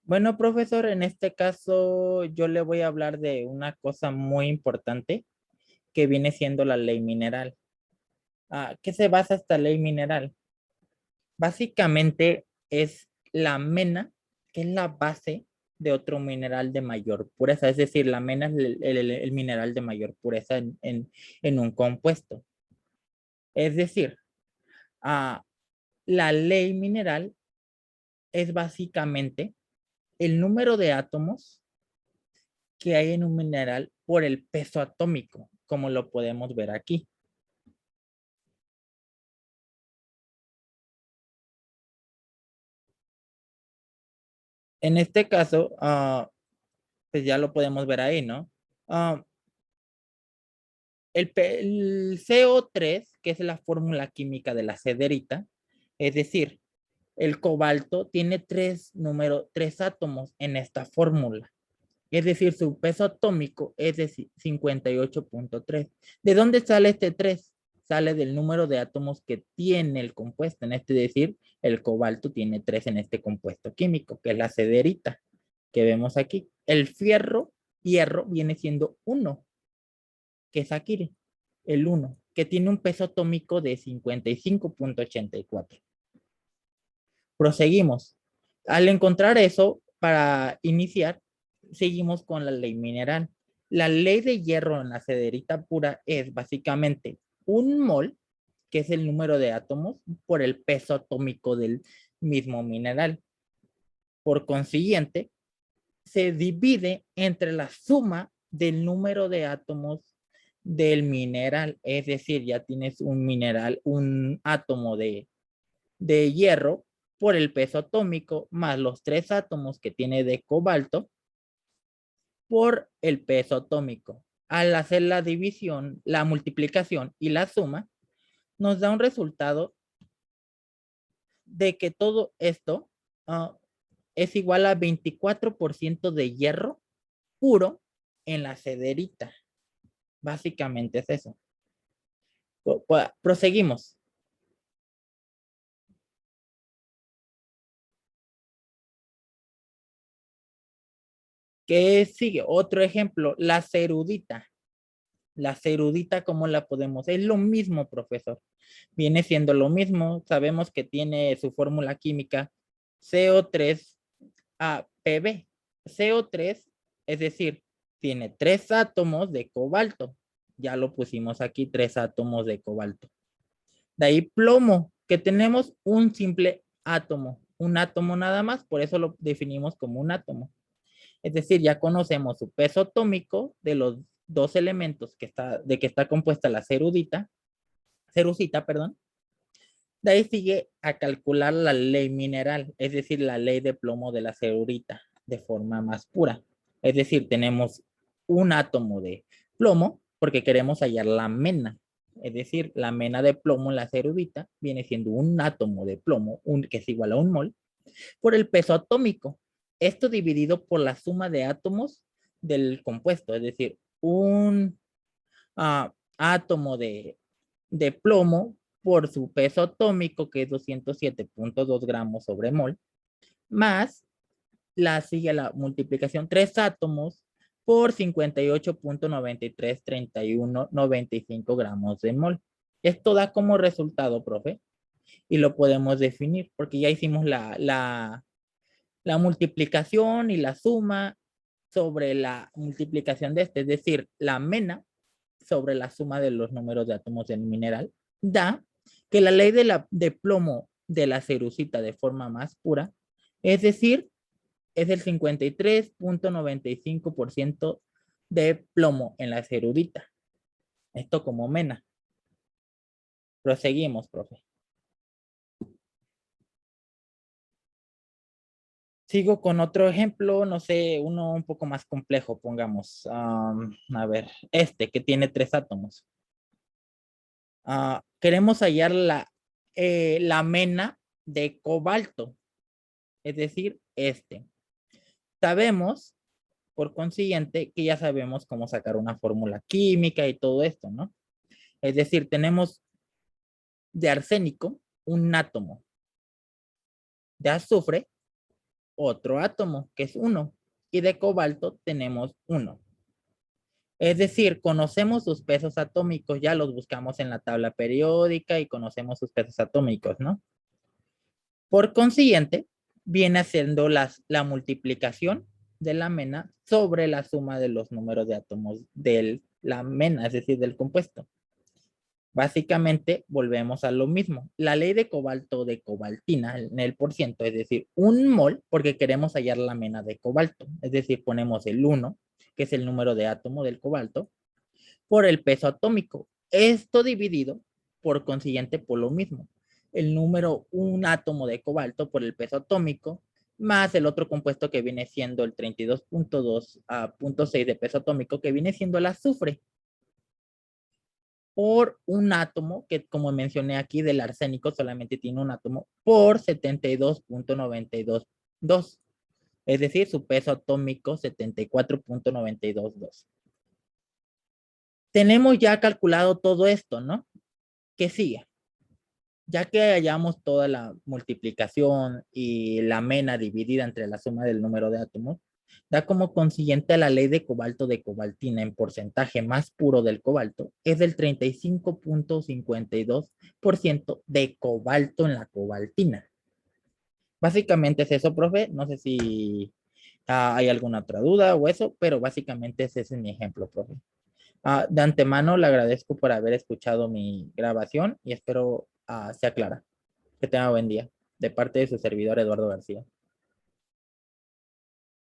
Bueno, profesor, en este caso yo le voy a hablar de una cosa muy importante que viene siendo la ley mineral. ¿Qué se basa esta ley mineral? Básicamente es la mena, que es la base de otro mineral de mayor pureza, es decir, la mena es el mineral de mayor pureza en un compuesto. Es decir, ah, la ley mineral es básicamente el número de átomos que hay en un mineral por el peso atómico, como lo podemos ver aquí. En este caso, pues ya lo podemos ver ahí, ¿no? Ah, el CO3, que es la fórmula química de la cederita, es decir, el cobalto tiene tres átomos en esta fórmula. Es decir, su peso atómico es de 58.3. ¿De dónde sale este 3? Sale del número de átomos que tiene el compuesto. En este decir, el cobalto tiene 3 en este compuesto químico, que es la cederita que vemos aquí. El hierro, viene siendo 1, que es aquí, el 1, que tiene un peso atómico de 55.84. Proseguimos. Al encontrar eso, para iniciar, seguimos con la ley mineral. La ley de hierro en la cederita pura es básicamente un mol, que es el número de átomos, por el peso atómico del mismo mineral. Por consiguiente, se divide entre la suma del número de átomos del mineral. Es decir, ya tienes un mineral, un átomo de hierro por el peso atómico más los 3 átomos que tiene de cobalto por el peso atómico. Al hacer la división, la multiplicación y la suma, nos da un resultado de que todo esto uh, es igual a 24% de hierro puro en la cederita. Básicamente es eso. Proseguimos. ¿Qué sigue? Otro ejemplo, la cerudita. La cerudita, ¿cómo la podemos? Es lo mismo, profesor. Viene siendo lo mismo. Sabemos que tiene su fórmula química CO3APB. CO3, es decir, tiene 3 átomos de cobalto. Ya lo pusimos aquí, 3 átomos de cobalto. De ahí plomo, que tenemos un simple átomo. Un átomo nada más, por eso lo definimos como un átomo. Es decir, ya conocemos su peso atómico de los dos elementos de que está compuesta la cerucita, perdón. De ahí sigue a calcular la ley mineral, es decir, la ley de plomo de la cerurita de forma más pura. Es decir, tenemos un átomo de plomo porque queremos hallar la mena. Es decir, la mena de plomo en la cerudita viene siendo un átomo de plomo, que es igual a un mol, por el peso atómico. Esto dividido por la suma de átomos del compuesto, es decir, un átomo de plomo por su peso atómico, que es 207.2 gramos sobre mol, más sigue la multiplicación 3 átomos por 58.933195 gramos de mol. Esto da como resultado, profe, y lo podemos definir porque ya hicimos la multiplicación y la suma sobre la multiplicación de este, es decir, la mena sobre la suma de los números de átomos del mineral, da que la ley de plomo de la cerucita de forma más pura, es decir, es el 53.95% de plomo en la cerudita. Esto como mena. Proseguimos, profe. Sigo con otro ejemplo, no sé, uno un poco más complejo, pongamos. A ver, este que tiene 3 átomos. Queremos hallar la mena de cobalto, es decir, este. Sabemos, por consiguiente, que ya sabemos cómo sacar una fórmula química y todo esto, ¿no? Es decir, tenemos de arsénico un átomo, de azufre otro átomo, que es 1. Y de cobalto tenemos 1. Es decir, conocemos sus pesos atómicos, ya los buscamos en la tabla periódica y conocemos sus pesos atómicos, ¿no? Por consiguiente, viene haciendo la multiplicación de la mena sobre la suma de los números de átomos de la mena, es decir, del compuesto. Básicamente, volvemos a lo mismo. La ley de cobalto de cobaltina en el porciento, es decir, un mol, porque queremos hallar la mena de cobalto. Es decir, ponemos el 1, que es el número de átomo del cobalto, por el peso atómico. Esto dividido, por consiguiente, por lo mismo. El número, un átomo de cobalto por el peso atómico, más el otro compuesto que viene siendo el 32.2 a 0.6 de peso atómico, que viene siendo el azufre, por un átomo, que como mencioné aquí del arsénico solamente tiene un átomo, por 72.922. Es decir, su peso atómico 74.922. Tenemos ya calculado todo esto, ¿no? ¿Qué sigue? Ya que hallamos toda la multiplicación y la mena dividida entre la suma del número de átomos, da como consiguiente la ley de cobalto de cobaltina en porcentaje más puro del cobalto, es del 35.52% de cobalto en la cobaltina. Básicamente es eso, profe. No sé si hay alguna otra duda o eso, pero básicamente ese es mi ejemplo, profe. De antemano le agradezco por haber escuchado mi grabación y espero sea clara. Que tenga buen día. De parte de su servidor Eduardo García.